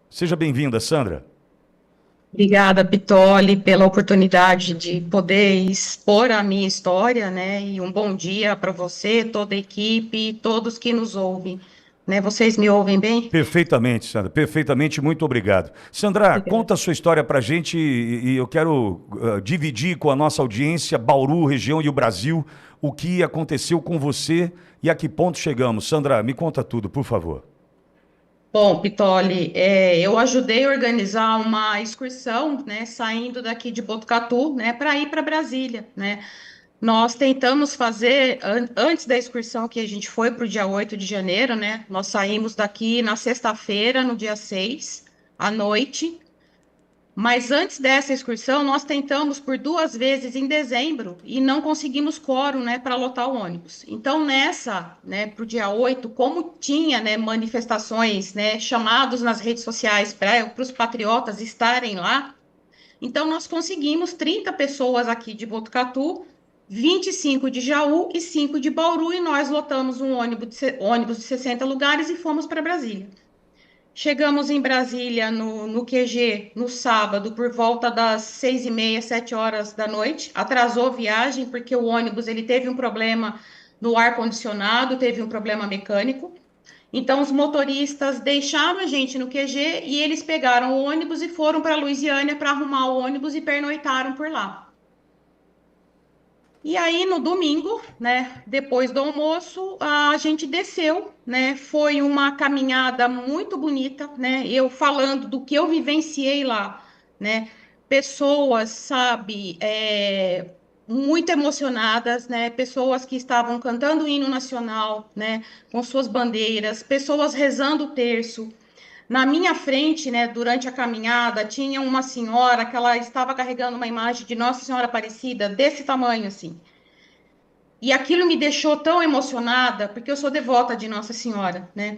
Seja bem-vinda, Sandra. Obrigada, Pitoli, pela oportunidade de poder expor a minha história, né? E um bom dia para você, toda a equipe, todos que nos ouvem, né? Vocês me ouvem bem? Perfeitamente, Sandra, perfeitamente, muito obrigado. Sandra, Obrigada. conta a sua história pra gente e eu quero dividir com a nossa audiência, Bauru, região e o Brasil, o que aconteceu com você e a que ponto chegamos. Sandra, me conta tudo, por favor. Bom, Pitoli, eu ajudei a organizar uma excursão, né? Saindo daqui de Botucatu, né? Para ir para Brasília, né? Nós tentamos fazer, antes da excursão que a gente foi para o dia 8 de janeiro, né? Nós saímos daqui na sexta-feira, no dia 6 à noite. Mas antes dessa excursão, nós tentamos por duas vezes em dezembro e não conseguimos quórum, né, para lotar o ônibus. Então, nessa, né, para o dia 8, como tinha, né, manifestações, né, chamados nas redes sociais para os patriotas estarem lá, então nós conseguimos 30 pessoas aqui de Botucatu, 25 de Jaú e 5 de Bauru, e nós lotamos um ônibus de 60 lugares e fomos para Brasília. Chegamos em Brasília no QG no sábado por volta das 6h30, 7 horas da noite. Atrasou a viagem porque o ônibus ele teve um problema no ar-condicionado, teve um problema mecânico. Então os motoristas deixaram a gente no QG e eles pegaram o ônibus e foram para Luisiânia para arrumar o ônibus e pernoitaram por lá. E aí, no domingo, né, depois do almoço, a gente desceu, né? Foi uma caminhada muito bonita, né? Eu falando do que eu vivenciei lá, né? Pessoas, sabe, muito emocionadas, né? Pessoas que estavam cantando o hino nacional, né? Com suas bandeiras, pessoas rezando o terço. Na minha frente, né, durante a caminhada, tinha uma senhora que ela estava carregando uma imagem de Nossa Senhora Aparecida desse tamanho, assim. E aquilo me deixou tão emocionada, porque eu sou devota de Nossa Senhora, né?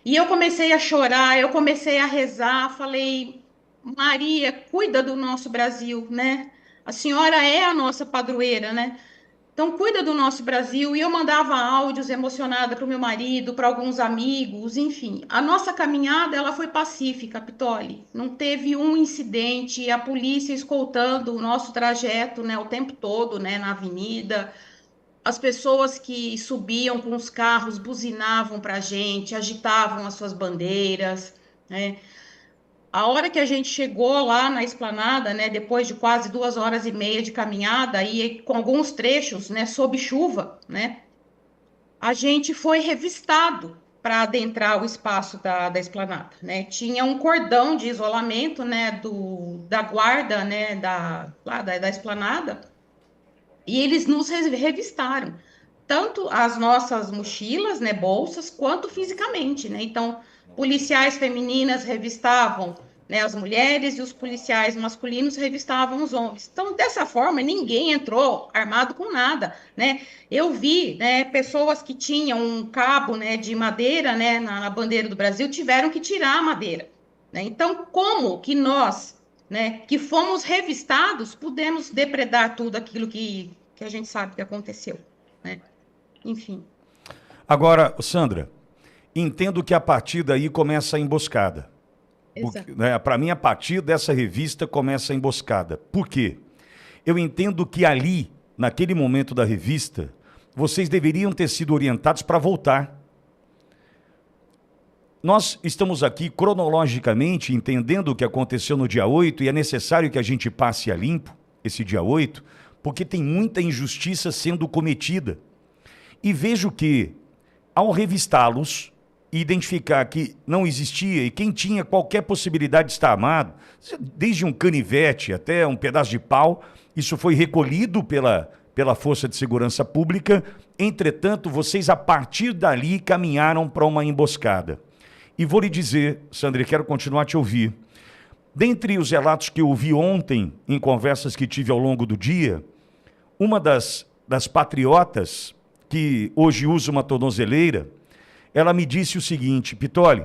E eu comecei a chorar, eu comecei a rezar, falei, Maria, cuida do nosso Brasil, né? A senhora é a nossa padroeira, né? Então, cuida do nosso Brasil. E eu mandava áudios emocionada para o meu marido, para alguns amigos, enfim. A nossa caminhada, ela foi pacífica, Pitoli. Não teve um incidente, a polícia escoltando o nosso trajeto, né, o tempo todo, né, na avenida. As pessoas que subiam com os carros buzinavam para a gente, agitavam as suas bandeiras, né? A hora que a gente chegou lá na esplanada, né, depois de quase 2 horas e meia de caminhada e com alguns trechos, né, sob chuva, né, a gente foi revistado para adentrar o espaço da esplanada, né? Tinha um cordão de isolamento, né, da guarda, né, da esplanada, e eles nos revistaram, tanto as nossas mochilas, né, bolsas, quanto fisicamente, né? Então, policiais femininas revistavam, né, as mulheres e os policiais masculinos revistavam os homens. Então, dessa forma, ninguém entrou armado com nada, né? Eu vi, né, pessoas que tinham um cabo, né, de madeira, né, na bandeira do Brasil, tiveram que tirar a madeira, né? Então, como que nós, né, que fomos revistados, pudemos depredar tudo aquilo que a gente sabe que aconteceu, né? Enfim. Agora, Sandra, entendo que a partir daí começa a emboscada. Exato. Né, para mim, a partir dessa revista começa a emboscada. Por quê? Eu entendo que ali, naquele momento da revista, vocês deveriam ter sido orientados para voltar. Nós estamos aqui cronologicamente entendendo o que aconteceu no dia 8 e é necessário que a gente passe a limpo esse dia 8, porque tem muita injustiça sendo cometida. E vejo que, ao revistá-los e identificar que não existia e quem tinha qualquer possibilidade de estar armado, desde um canivete até um pedaço de pau, isso foi recolhido pela Força de Segurança Pública. Entretanto, vocês, a partir dali, caminharam para uma emboscada. E vou lhe dizer, Sandra, quero continuar a te ouvir. Dentre os relatos que eu ouvi ontem, em conversas que tive ao longo do dia, uma das patriotas, que hoje usa uma tornozeleira, ela me disse o seguinte: Pitoli,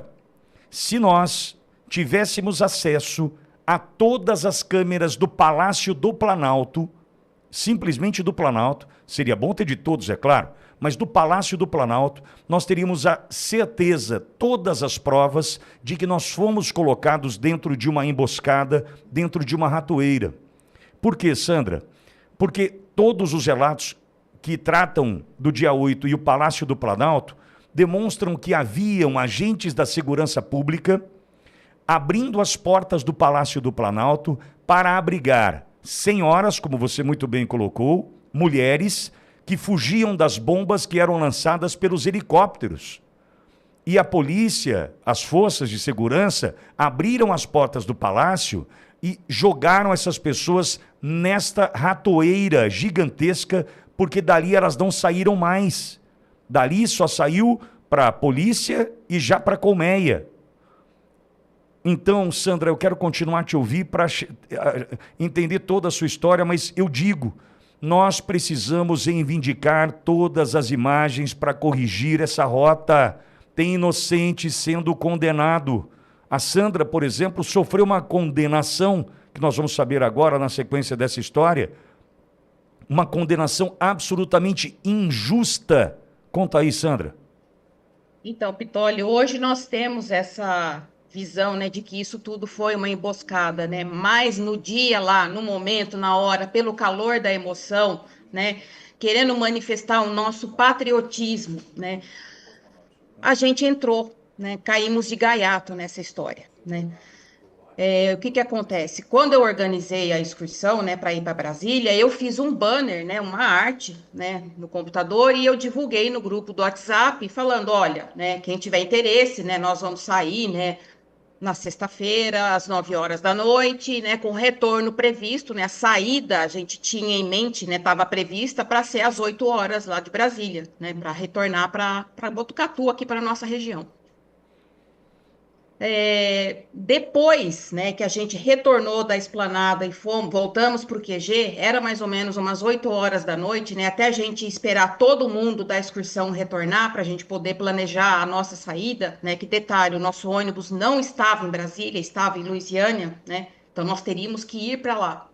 se nós tivéssemos acesso a todas as câmeras do Palácio do Planalto, simplesmente do Planalto, seria bom ter de todos, é claro, mas do Palácio do Planalto, nós teríamos a certeza, todas as provas, de que nós fomos colocados dentro de uma emboscada, dentro de uma ratoeira. Por quê, Sandra? Porque todos os relatos que tratam do dia 8 e o Palácio do Planalto demonstram que haviam agentes da segurança pública abrindo as portas do Palácio do Planalto para abrigar senhoras, como você muito bem colocou, mulheres que fugiam das bombas que eram lançadas pelos helicópteros. E a polícia, as forças de segurança, abriram as portas do palácio e jogaram essas pessoas nesta ratoeira gigantesca, porque dali elas não saíram mais. Dali só saiu para a polícia e já para a colmeia. Então, Sandra, eu quero continuar a te ouvir para entender toda a sua história, mas eu digo, nós precisamos reivindicar todas as imagens para corrigir essa rota. Tem inocente sendo condenado. A Sandra, por exemplo, sofreu uma condenação, que nós vamos saber agora na sequência dessa história, uma condenação absolutamente injusta. Conta aí, Sandra. Então, Pitoli, hoje nós temos essa visão, né, de que isso tudo foi uma emboscada, né? Mas no dia lá, no momento, na hora, pelo calor da emoção, né, querendo manifestar o nosso patriotismo, né, a gente entrou, né, caímos de gaiato nessa história, né? O que que acontece? Quando eu organizei a excursão, né, para ir para Brasília, eu fiz um banner, né, uma arte, né, no computador e eu divulguei no grupo do WhatsApp falando, olha, né, quem tiver interesse, né, nós vamos sair, né, na sexta-feira, às 9 horas da noite, né, com retorno previsto, né, a saída a gente tinha em mente, né, estava prevista para ser às 8 horas lá de Brasília, né, para retornar para Botucatu, aqui para a nossa região. Depois, né, que a gente retornou da esplanada e voltamos para o QG, era mais ou menos umas 8 horas da noite, né, até a gente esperar todo mundo da excursão retornar para a gente poder planejar a nossa saída, né, que detalhe, o nosso ônibus não estava em Brasília, estava em Luisiânia, né, então nós teríamos que ir para lá.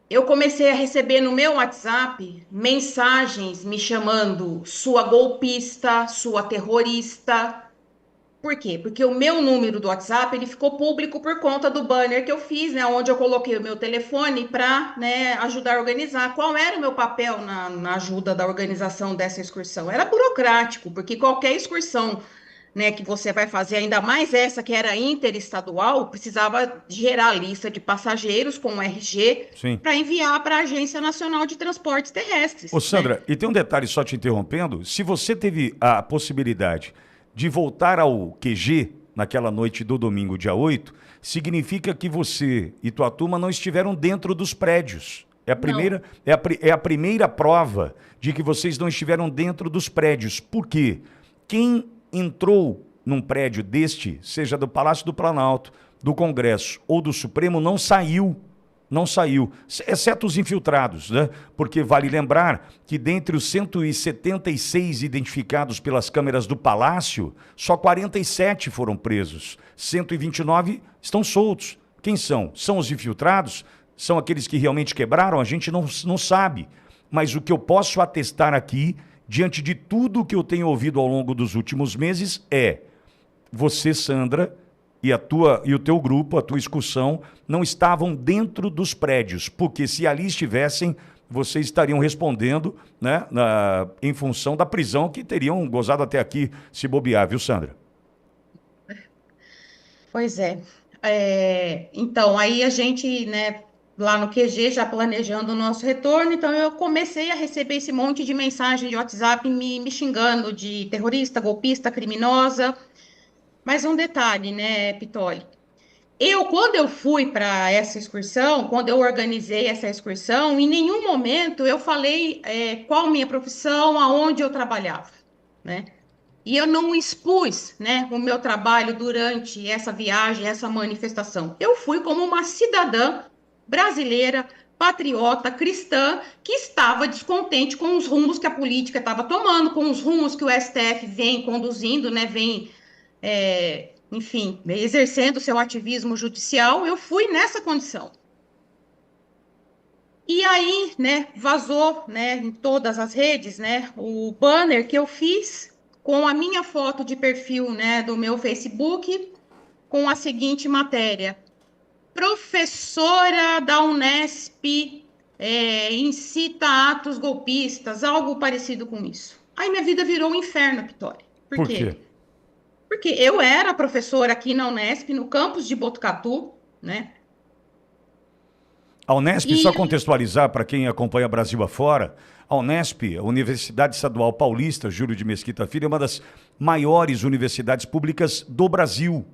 Eu comecei a receber no meu WhatsApp mensagens me chamando sua golpista, sua terrorista. Por quê? Porque o meu número do WhatsApp ele ficou público por conta do banner que eu fiz, né, onde eu coloquei o meu telefone para, né, ajudar a organizar. Qual era o meu papel na ajuda da organização dessa excursão? Era burocrático, porque qualquer excursão, né, que você vai fazer, ainda mais essa que era interestadual, precisava gerar lista de passageiros com RG para enviar para a Agência Nacional de Transportes Terrestres. Ô, Sandra, né? e tem um detalhe só te interrompendo, se você teve a possibilidade de voltar ao QG naquela noite do domingo, dia 8, significa que você e tua turma não estiveram dentro dos prédios. É a primeira prova de que vocês não estiveram dentro dos prédios. Por quê? Quem entrou num prédio deste, seja do Palácio do Planalto, do Congresso ou do Supremo, não saiu. Não saiu, exceto os infiltrados, né? Porque vale lembrar que dentre os 176 identificados pelas câmeras do Palácio, só 47 foram presos, 129 estão soltos. Quem são? São os infiltrados? São aqueles que realmente quebraram? A gente não sabe. Mas o que eu posso atestar aqui, diante de tudo que eu tenho ouvido ao longo dos últimos meses, é você, Sandra, e o teu grupo, a tua excursão, não estavam dentro dos prédios, porque se ali estivessem, vocês estariam respondendo, né, em função da prisão que teriam gozado até aqui, se bobear, viu, Sandra? Pois é. Então, aí a gente, né, lá no QG, já planejando o nosso retorno, então eu comecei a receber esse monte de mensagem de WhatsApp me xingando de terrorista, golpista, criminosa. Mas um detalhe, né, Pitoli? Quando eu fui para essa excursão, quando eu organizei essa excursão, em nenhum momento eu falei qual minha profissão, aonde eu trabalhava, né? E eu não expus, né, o meu trabalho durante essa viagem, essa manifestação. Eu fui como uma cidadã brasileira, patriota, cristã, que estava descontente com os rumos que a política estava tomando, com os rumos que o STF vem conduzindo, né, enfim, exercendo seu ativismo judicial. Eu fui nessa condição. E aí, né, vazou, né, em todas as redes, né, o banner que eu fiz com a minha foto de perfil, né, do meu Facebook, com a seguinte matéria: professora da Unesp incita atos golpistas, algo parecido com isso. Aí minha vida virou um inferno, Vitória. Por Por quê? quê? Porque eu era professora aqui na Unesp, no campus de Botucatu, né? A Unesp, só E contextualizar para quem acompanha Brasil afora, a Unesp, a Universidade Estadual Paulista, Júlio de Mesquita Filho, é uma das maiores universidades públicas do Brasil.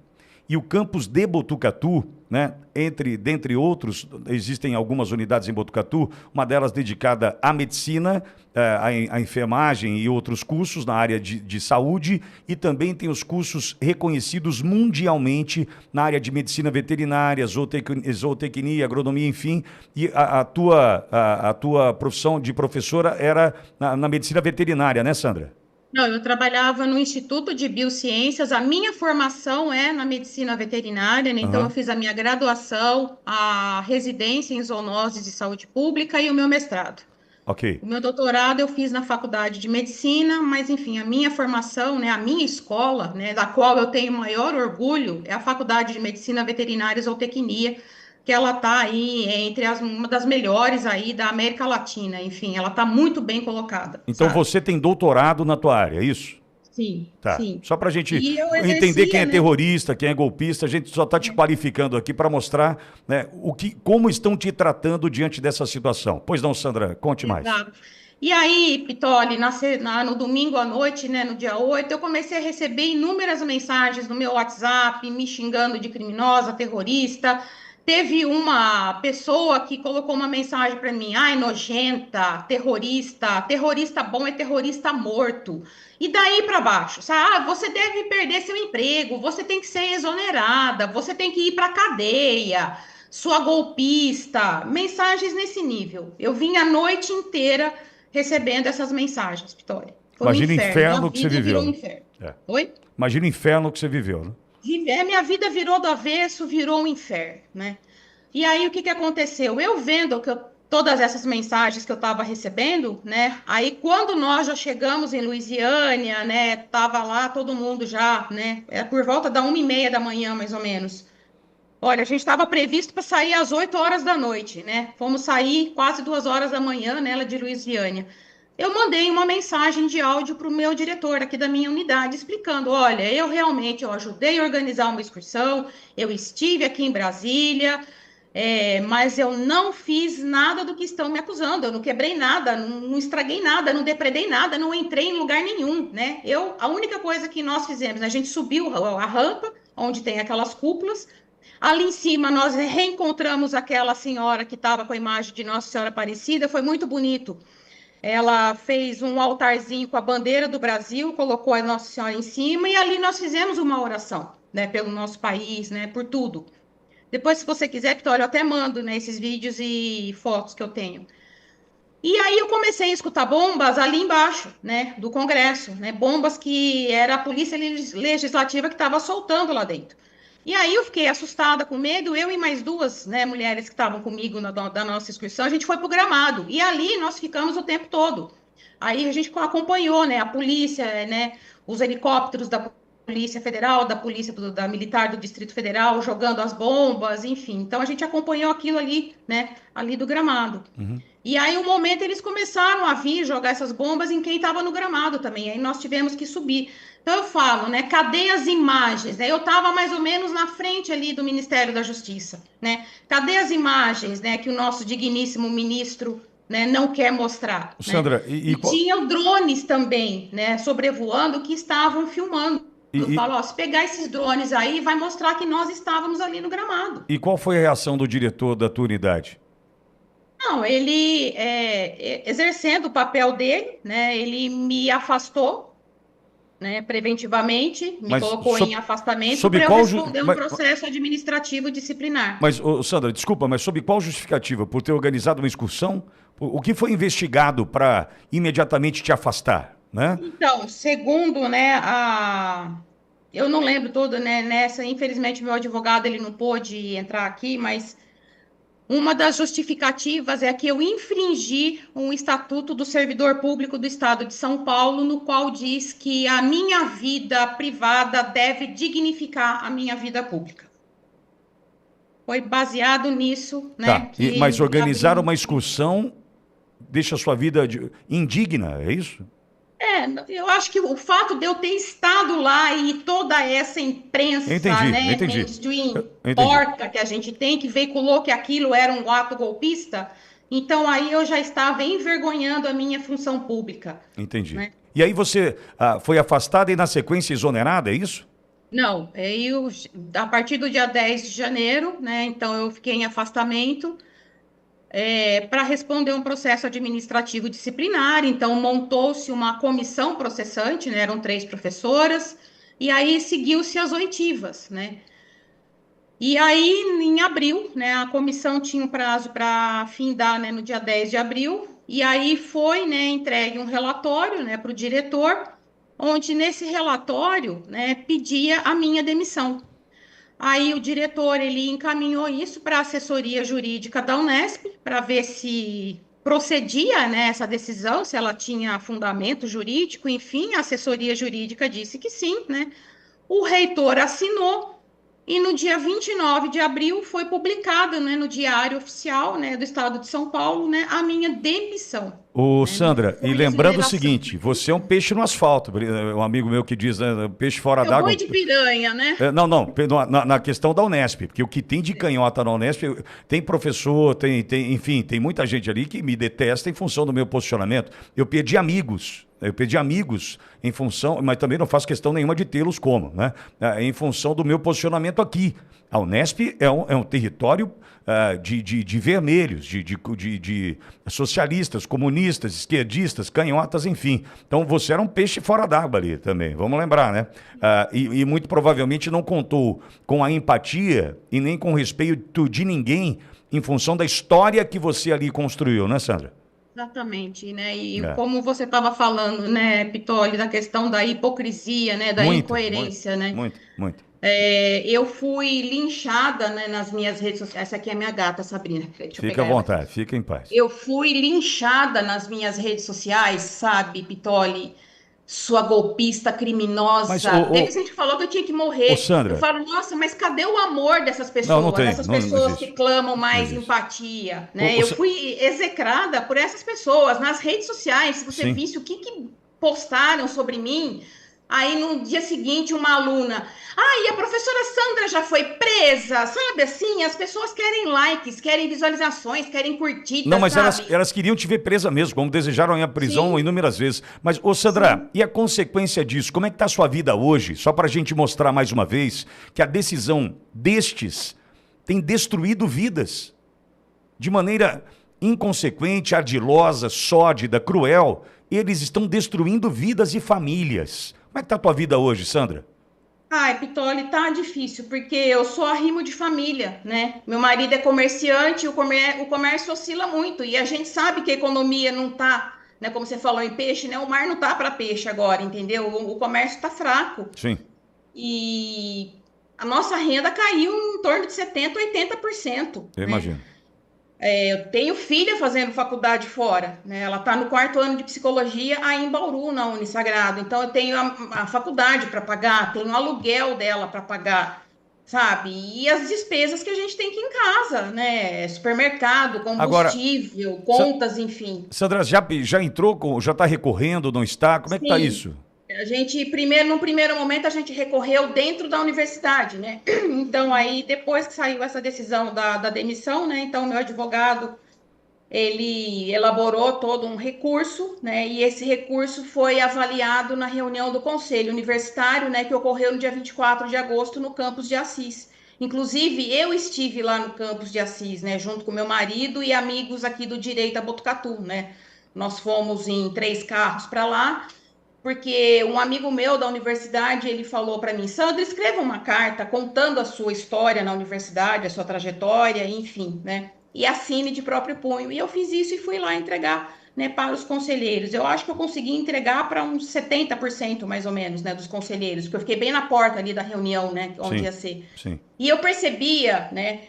E o campus de Botucatu, né, dentre outros, existem algumas unidades em Botucatu, uma delas dedicada à medicina, à enfermagem e outros cursos na área de saúde, e também tem os cursos reconhecidos mundialmente na área de medicina veterinária, zootecnia, agronomia, enfim, e a tua profissão de professora era na medicina veterinária, né, Sandra? não, eu trabalhava no Instituto de Biociências, a minha formação é na medicina veterinária, né? Então eu Aham. fiz a minha graduação, a residência em zoonoses e saúde pública e o meu mestrado. Ok. O meu doutorado eu fiz na faculdade de medicina, mas enfim, a minha formação, né, a minha escola, né, da qual eu tenho maior orgulho, é a Faculdade de Medicina Veterinária e Zootecnia, que ela está aí entre uma das melhores aí da América Latina. Enfim, ela está muito bem colocada, Então sabe? você tem doutorado na tua área, é isso? Sim, Tá. sim. Só para a gente E eu entender quem exercia, é né? terrorista, quem é golpista, a gente só está te qualificando aqui para mostrar, né, como estão te tratando diante dessa situação. Pois não, Sandra, conte mais. Exato. E aí, Pitoli, no domingo à noite, né, no dia 8, eu comecei a receber inúmeras mensagens no meu WhatsApp, me xingando de criminosa, terrorista. Teve uma pessoa que colocou uma mensagem para mim: ai, nojenta, terrorista, terrorista bom é terrorista morto. E daí para baixo, sabe? Ah, você deve perder seu emprego, você tem que ser exonerada, você tem que ir para cadeia, sua golpista, mensagens nesse nível. Eu vim a noite inteira recebendo essas mensagens, Vitória. Foi um Imagina o inferno. Minha inferno que você vida viveu, virou um né? inferno. É. Oi? Imagina o inferno que você viveu, né? Minha vida virou do avesso, virou um inferno, né? E aí o que que aconteceu? Eu vendo todas essas mensagens que eu estava recebendo, né? Aí quando nós já chegamos em Luisiânia, né? Tava lá todo mundo já, né? Era por volta da 1h30 da manhã, mais ou menos. Olha, a gente estava previsto para sair às 8 horas da noite, né? Fomos sair quase 2 horas da manhã, nela de Luisiânia. Eu mandei uma mensagem de áudio para o meu diretor aqui da minha unidade, explicando: olha, eu ajudei a organizar uma excursão, eu estive aqui em Brasília, mas eu não fiz nada do que estão me acusando, eu não quebrei nada, não estraguei nada, não depredei nada, não entrei em lugar nenhum, né? A única coisa que nós fizemos, a gente subiu a rampa, onde tem aquelas cúpulas. Ali em cima, nós reencontramos aquela senhora que estava com a imagem de Nossa Senhora Aparecida, foi muito bonito. Ela fez um altarzinho com a bandeira do Brasil, colocou a Nossa Senhora em cima, e ali nós fizemos uma oração, né, pelo nosso país, né, por tudo. Depois, se você quiser, Vitória, eu até mando, né, esses vídeos e fotos que eu tenho. E aí eu comecei a escutar bombas ali embaixo, né, do Congresso, né, bombas que era a polícia legislativa que estava soltando lá dentro. E aí eu fiquei assustada, com medo, eu e mais duas, né, mulheres que estavam comigo da nossa excursão, a gente foi para o Gramado, e ali nós ficamos o tempo todo. Aí a gente acompanhou, né, a polícia, né, os helicópteros da Polícia Federal, da Polícia da Militar do Distrito Federal, jogando as bombas, enfim. Então a gente acompanhou aquilo ali, né, ali do Gramado. E aí, um momento, eles começaram a vir jogar essas bombas em quem estava no gramado também. Aí nós tivemos que subir. Então, eu falo, né? Cadê as imagens? Né? Eu estava mais ou menos na frente ali do Ministério da Justiça, né? Cadê as imagens, né? Que o nosso digníssimo ministro, né, não quer mostrar, né? Sandra, E tinham drones também, né? Sobrevoando que estavam filmando. Eu e, falo, ó, se pegar esses drones aí, vai mostrar que nós estávamos ali no gramado. e qual foi a reação do diretor da tua unidade? Não, ele, exercendo o papel dele, né, ele me afastou, né, preventivamente, me Mas colocou em afastamento sob para eu qual... responder um processo administrativo disciplinar. Mas, Sandra, desculpa, mas sob qual justificativa? Por ter organizado uma excursão? O que foi investigado para imediatamente te afastar, né? Então, segundo, né, eu não lembro todo, né, nessa, infelizmente meu advogado ele não pôde entrar aqui, mas Uma das justificativas é que eu infringi um estatuto do servidor público do Estado de São Paulo, no qual diz que a minha vida privada deve dignificar a minha vida pública. Foi baseado nisso, né, Tá, mas que organizar abri... uma excursão deixa a sua vida indigna, é isso? Eu acho que o fato de eu ter estado lá e toda essa Eu imprensa, entendi, eu né, entendi. mainstream, Eu entendi, porca que a gente tem, que veiculou que aquilo era um ato golpista, então aí eu já estava envergonhando a minha função pública, entendi. né? E aí você foi afastada e na sequência exonerada, é isso? Não, a partir do dia 10 de janeiro, né, então eu fiquei em afastamento, para responder um processo administrativo disciplinar. Então, montou-se uma comissão processante, né? Eram 3 professoras, e aí seguiu-se as oitivas, né? E aí, em abril, né, a comissão tinha um prazo para findar, né, no dia 10 de abril, e aí foi, né, entregue um relatório, né, para o diretor, onde nesse relatório, né, pedia a minha demissão. Aí o diretor ele encaminhou isso para a assessoria jurídica da Unesp para ver se procedia, né, essa decisão, se ela tinha fundamento jurídico, enfim, a assessoria jurídica disse que sim, né? O reitor assinou e no dia 29 de abril foi publicada, né, no Diário Oficial, né, do Estado de São Paulo, né, a minha demissão. Ô, Né? Não Sandra, e foi lembrando o exoneração. seguinte, você é um peixe no asfalto, um amigo meu que diz, né, peixe fora Eu d'água. boi de piranha, né? Não, não, na questão da Unesp, porque o que tem de canhota na Unesp, tem professor, enfim, tem muita gente ali que me detesta em função do meu posicionamento. Eu pedi amigos em função, mas também não faço questão nenhuma de tê-los como, né? Em função do meu posicionamento aqui. A Unesp é um território de vermelhos, de socialistas, comunistas, esquerdistas, canhotas, enfim. Então você era um peixe fora d'água ali também, vamos lembrar, né? E muito provavelmente não contou com a empatia e nem com o respeito de ninguém em função da história que você ali construiu, né, Sandra? Exatamente, né? E É. como você estava falando, né, Pitoli, da questão da hipocrisia, né, da Muita, muito, incoerência, né? muito, muito. Eu fui linchada, né, nas minhas redes sociais. Essa aqui é minha gata, Sabrina. Deixa eu Fica à pegar ela aqui. vontade, fica em paz. Eu fui linchada nas minhas redes sociais, sabe, Pitoli? Sua golpista Mas, criminosa. Teve gente que falou que eu tinha que morrer. Eu Sandra, falo, nossa, mas cadê o amor dessas não, não pessoas? tem, Essas não pessoas que existe, clamam não mais existe. empatia, Ô, né? Eu fui execrada por essas pessoas nas redes sociais. Se você sim. visse o que postaram sobre mim, aí no dia seguinte uma aluna, e a professora Sandra já foi presa, sabe assim? As pessoas querem likes, querem visualizações, querem Não, curtidas, mas sabe? elas queriam te ver presa mesmo, como desejaram a minha prisão Sim, inúmeras vezes. Mas, ô Sandra, sim. e a consequência disso? Como é que tá a sua vida hoje? Só para a gente mostrar mais uma vez que a decisão destes tem destruído vidas de maneira inconsequente, ardilosa, sórdida, cruel. Eles estão destruindo vidas e famílias. Como é que tá a tua vida hoje, Sandra? Ai, Pitoli, tá difícil, porque eu sou arrimo de família, né? Meu marido é comerciante, o comércio oscila muito, e a gente sabe que a economia não tá, né? Como você falou em peixe, né? O mar não tá para peixe agora, entendeu? O comércio tá fraco. Sim, E a nossa renda caiu em torno de 70, 80%, eu né? imagino. Eu tenho filha fazendo faculdade fora, né? Ela está no 4º ano de psicologia aí em Bauru, na Unisagrado. Então, eu tenho a faculdade para pagar, tenho o aluguel dela para pagar, sabe? E as despesas que a gente tem aqui em casa, né? Supermercado, Agora, combustível, Sa- contas, enfim. Sandra, já entrou, já está recorrendo, não está? Como é que está Sim, isso? a gente, primeiro, num primeiro momento, a gente recorreu dentro da universidade, né? Então, aí, depois que saiu essa decisão da demissão, né? Então, meu advogado ele elaborou todo um recurso, né? E esse recurso foi avaliado na reunião do Conselho Universitário, né? Que ocorreu no dia 24 de agosto no campus de Assis. Inclusive, eu estive lá no campus de Assis, né? Junto com meu marido e amigos aqui do Direito a Botucatu, né? Nós fomos em 3 carros para lá, porque um amigo meu da universidade, ele falou para mim, Sandra, escreva uma carta contando a sua história na universidade, a sua trajetória, enfim, né? E assine de próprio punho. E eu fiz isso e fui lá entregar, né, para os conselheiros. Eu acho que eu consegui entregar para uns 70% mais ou menos, né, dos conselheiros, porque eu fiquei bem na porta ali da reunião, né, onde Sim, ia ser. sim. E eu percebia, né,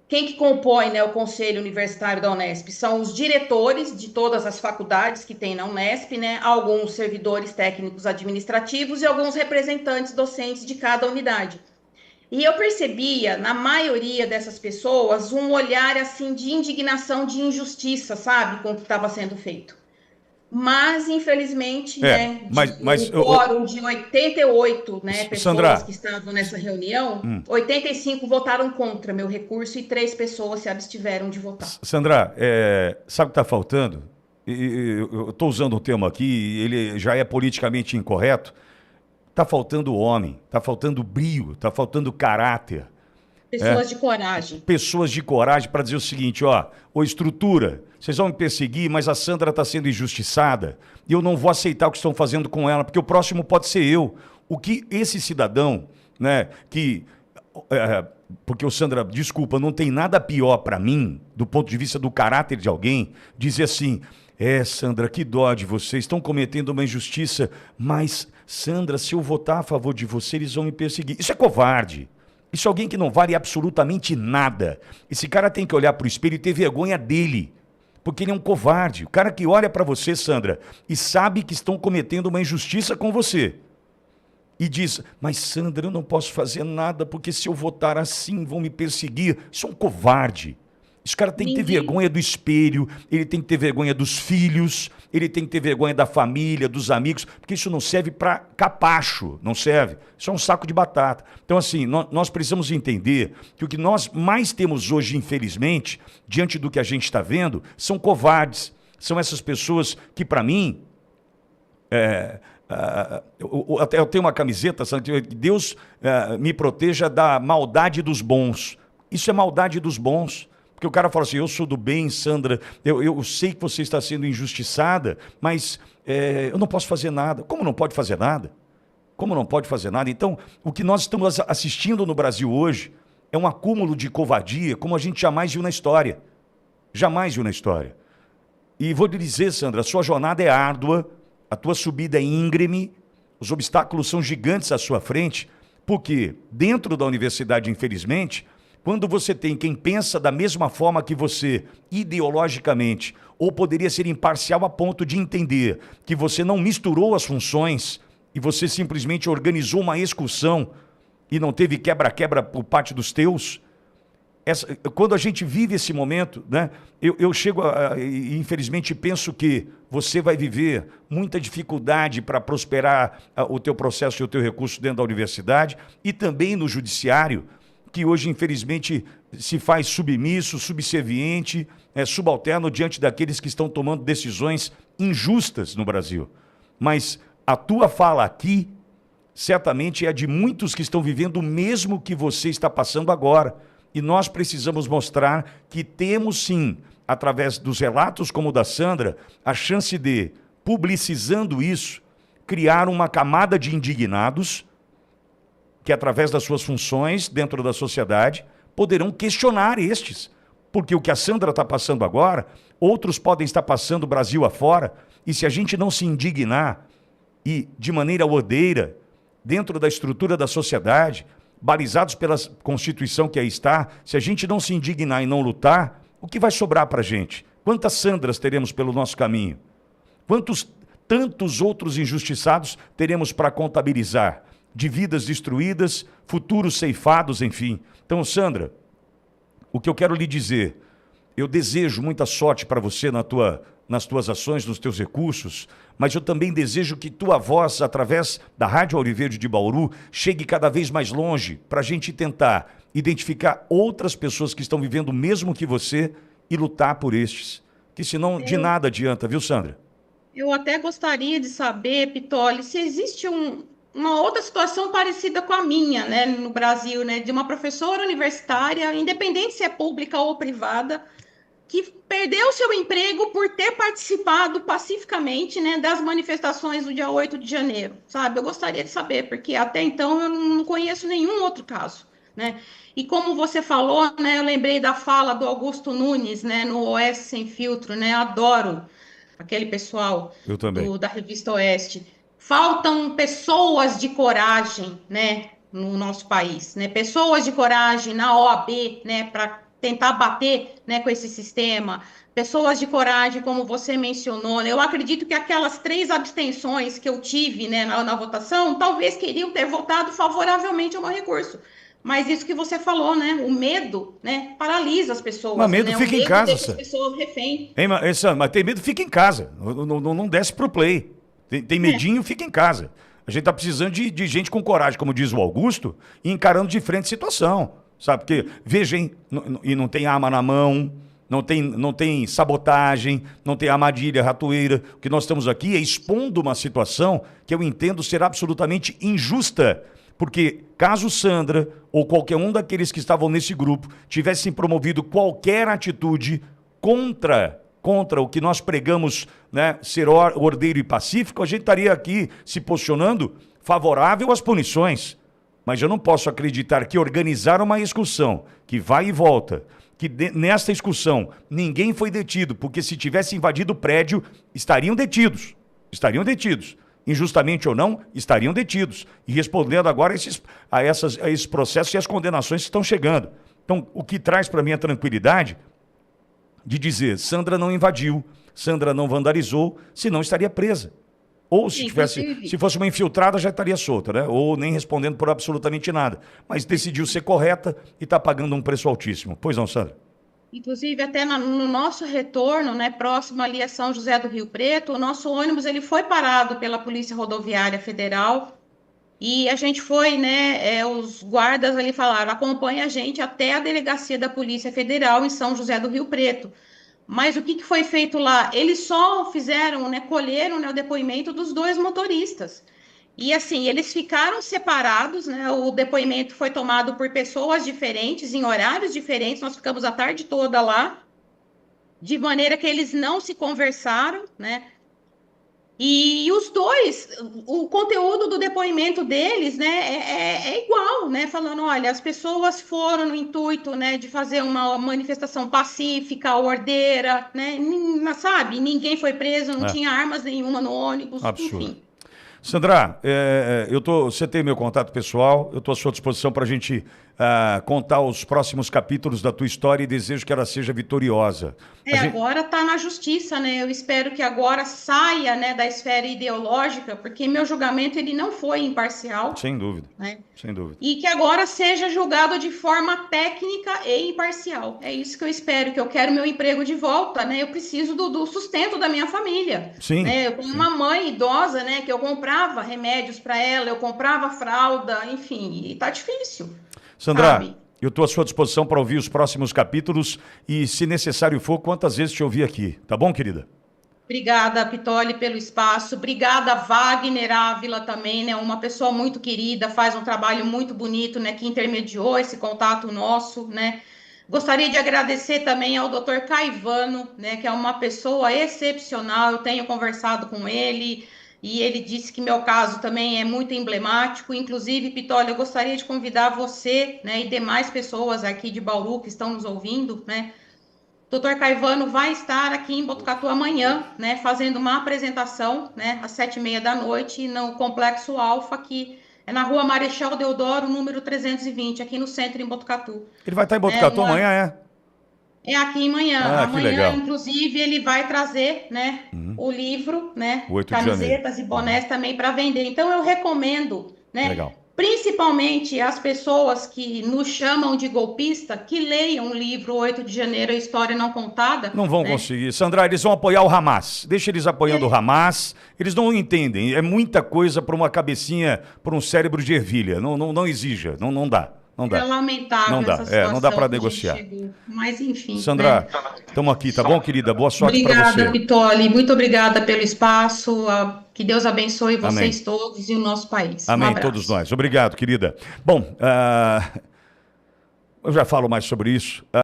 quem que compõe, né, o Conselho Universitário da Unesp? São os diretores de todas as faculdades que tem na Unesp, né, alguns servidores técnicos administrativos e alguns representantes docentes de cada unidade. E eu percebia, na maioria dessas pessoas, um olhar assim de indignação, de injustiça, sabe, com o que estava sendo feito. Mas, infelizmente, né, mas um quórum de 88, né, pessoas Sandra, que estavam nessa reunião, 85 votaram contra meu recurso e 3 pessoas se abstiveram de votar. Sandra, sabe o que está faltando? Eu estou usando um termo aqui, ele já é politicamente incorreto. Está faltando homem, está faltando brio, está faltando caráter. Pessoas de coragem. Pessoas de coragem para dizer o seguinte, ó, estrutura, vocês vão me perseguir, mas a Sandra está sendo injustiçada e eu não vou aceitar o que estão fazendo com ela, porque o próximo pode ser eu. O que esse cidadão, né, que... porque o Sandra, desculpa, não tem nada pior para mim, do ponto de vista do caráter de alguém, dizer assim, Sandra, que dó de vocês, estão cometendo uma injustiça, mas, Sandra, se eu votar a favor de você, eles vão me perseguir. Isso é covarde. Isso é alguém que não vale absolutamente nada. Esse cara tem que olhar para o espelho e ter vergonha dele, porque ele é um covarde. O cara que olha para você, Sandra, e sabe que estão cometendo uma injustiça com você, e diz, mas Sandra, eu não posso fazer nada, porque se eu votar assim, vão me perseguir. Isso é um covarde. Esse cara tem que ter vergonha do espelho, ele tem que ter vergonha dos filhos, ele tem que ter vergonha da família, dos amigos, porque isso não serve para capacho, não serve. Isso é um saco de batata. Então, assim, nós precisamos entender que o que nós mais temos hoje, infelizmente, diante do que a gente está vendo, são covardes. São essas pessoas que, para mim, eu tenho uma camiseta, Deus me proteja da maldade dos bons. Isso é maldade dos bons. Porque o cara fala assim, eu sou do bem, Sandra, eu sei que você está sendo injustiçada, mas eu não posso fazer nada. Como não pode fazer nada? Como não pode fazer nada? Então, o que nós estamos assistindo no Brasil hoje é um acúmulo de covardia como a gente jamais viu na história. Jamais viu na história. E vou lhe dizer, Sandra, a sua jornada é árdua, a tua subida é íngreme, os obstáculos são gigantes à sua frente, porque dentro da universidade, infelizmente, quando você tem quem pensa da mesma forma que você, ideologicamente, ou poderia ser imparcial a ponto de entender que você não misturou as funções e você simplesmente organizou uma excursão e não teve quebra-quebra por parte dos teus, quando a gente vive esse momento, né, eu chego e infelizmente penso que você vai viver muita dificuldade para prosperar o teu processo e o teu recurso dentro da universidade e também no judiciário, que hoje, infelizmente, se faz submisso, subserviente, subalterno diante daqueles que estão tomando decisões injustas no Brasil. Mas a tua fala aqui, certamente é a de muitos que estão vivendo o mesmo que você está passando agora. E nós precisamos mostrar que temos, sim, através dos relatos como o da Sandra, a chance de, publicizando isso, criar uma camada de indignados que, através das suas funções dentro da sociedade, poderão questionar estes. Porque o que a Sandra está passando agora, outros podem estar passando Brasil afora, e se a gente não se indignar e, de maneira ordeira, dentro da estrutura da sociedade, balizados pela Constituição que aí está, se a gente não se indignar e não lutar, o que vai sobrar para a gente? Quantas Sandras teremos pelo nosso caminho? Tantos outros injustiçados teremos para contabilizar? De vidas destruídas, futuros ceifados, enfim. Então, Sandra, o que eu quero lhe dizer, eu desejo muita sorte para você nas tuas ações, nos teus recursos, mas eu também desejo que tua voz, através da Rádio Ouro Verde de Bauru, chegue cada vez mais longe para a gente tentar identificar outras pessoas que estão vivendo o mesmo que você e lutar por estes. Que senão de nada adianta, viu, Sandra? Eu até gostaria de saber, Pitoli, se existe uma outra situação parecida com a minha, né, no Brasil, né, de uma professora universitária, independente se é pública ou privada, que perdeu seu emprego por ter participado pacificamente, né, das manifestações do dia 8 de janeiro, sabe? Eu gostaria de saber, porque até então eu não conheço nenhum outro caso, né? E como você falou, né, eu lembrei da fala do Augusto Nunes, né, no Oeste Sem Filtro, né? Adoro aquele pessoal Eu também. da Revista Oeste. Faltam pessoas de coragem, né, no nosso país, né? Pessoas de coragem na OAB, né, para tentar bater, né, com esse sistema. Pessoas de coragem, como você mencionou, né? Eu acredito que aquelas 3 abstenções que eu tive, né, na votação, talvez queriam ter votado favoravelmente ao meu recurso. Mas isso que você falou, né? O medo, né, paralisa as Mas pessoas, medo né? O fica em medo casa, deixa as Sam. pessoas refém. Hein, mas tem medo, fica em casa. Não desce pro play. Tem medinho, fica em casa. A gente tá precisando de gente com coragem, como diz o Augusto, e encarando de frente a situação. Sabe? Porque, veja, hein, e não tem arma na mão, não tem sabotagem, não tem armadilha, ratoeira. O que nós estamos aqui é expondo uma situação que eu entendo ser absolutamente injusta. Porque caso Sandra ou qualquer um daqueles que estavam nesse grupo tivessem promovido qualquer atitude contra o que nós pregamos, né, ser ordeiro e pacífico, a gente estaria aqui se posicionando favorável às punições. Mas eu não posso acreditar que organizar uma excursão que vai e volta, que nesta excursão ninguém foi detido, porque se tivesse invadido o prédio, estariam detidos. Estariam detidos. Injustamente ou não, estariam detidos. E respondendo agora a esses processos e as condenações que estão chegando. Então, o que traz para mim a tranquilidade de dizer, Sandra não invadiu, Sandra não vandalizou, senão estaria presa. Ou se fosse uma infiltrada, já estaria solta, né? Ou nem respondendo por absolutamente nada. Mas decidiu ser correta e está pagando um preço altíssimo. Pois não, Sandra? Inclusive, até no nosso retorno, né, próximo ali a São José do Rio Preto, o nosso ônibus ele foi parado pela Polícia Rodoviária Federal e a gente foi, né, os guardas ali falaram, acompanhe a gente até a delegacia da Polícia Federal em São José do Rio Preto. Mas o que foi feito lá? Eles só fizeram, né, colheram, né, o depoimento dos 2 motoristas. E assim, eles ficaram separados, né? O depoimento foi tomado por pessoas diferentes, em horários diferentes, nós ficamos a tarde toda lá, de maneira que eles não se conversaram, né? E os 2, o conteúdo do depoimento deles, né, é igual, né? Falando, olha, as pessoas foram no intuito, né, de fazer uma manifestação pacífica, ordeira, né? Sabe? Ninguém foi preso, não tinha armas nenhuma no ônibus, Absurdo. enfim. Sandra, você tem meu contato pessoal, eu estou à sua disposição para a gente contar os próximos capítulos da tua história e desejo que ela seja vitoriosa. Agora está na justiça, né? Eu espero que agora saia, né, da esfera ideológica, porque meu julgamento ele não foi imparcial. Sem dúvida, né? Sem dúvida. E que agora seja julgado de forma técnica e imparcial. É isso que eu espero, que eu quero meu emprego de volta, né? Eu preciso do sustento da minha família. Sim. Né? Eu tenho uma mãe idosa, né, que eu comprava remédios para ela, eu comprava fralda, enfim, e tá difícil. Sandra, sabe? Eu estou à sua disposição para ouvir os próximos capítulos e, se necessário for, quantas vezes te ouvir aqui. Tá bom, querida? Obrigada, Pitoli, pelo espaço. Obrigada, Wagner Ávila também, né? Uma pessoa muito querida, faz um trabalho muito bonito, né? Que intermediou esse contato nosso, né? Gostaria de agradecer também ao Dr. Caivano, né? Que é uma pessoa excepcional. Eu tenho conversado com ele e ele disse que meu caso também é muito emblemático. Inclusive, Pitoli, eu gostaria de convidar você, né? E demais pessoas aqui de Bauru que estão nos ouvindo, né? Dr. Caivano vai estar aqui em Botucatu amanhã, né, fazendo uma apresentação, né, às 7h30 da noite, no Complexo Alfa, que é na Rua Marechal Deodoro, número 320, aqui no centro, em Botucatu. Ele vai estar em Botucatu amanhã, É aqui amanhã. Amanhã, inclusive, ele vai trazer, né, o livro, né, camisetas e bonés também para vender. Então, eu recomendo, né, Legal. Principalmente as pessoas que nos chamam de golpista, que leiam o livro 8 de Janeiro, a História Não Contada. Não vão conseguir. Sandra, eles vão apoiar o Hamas. Deixa eles apoiando o Hamas. Eles não entendem. É muita coisa para uma cabecinha, para um cérebro de ervilha. Não exija. Não dá. Não dá. É lamentável não dá. essa situação. Não dá para negociar. Mas, enfim. Sandra, estamos aqui, tá bom, querida? Boa sorte para você. Obrigada, Pitoli. Muito obrigada pelo espaço. Que Deus abençoe vocês todos e o nosso país. Amém, todos nós. Obrigado, querida. Bom, eu já falo mais sobre isso.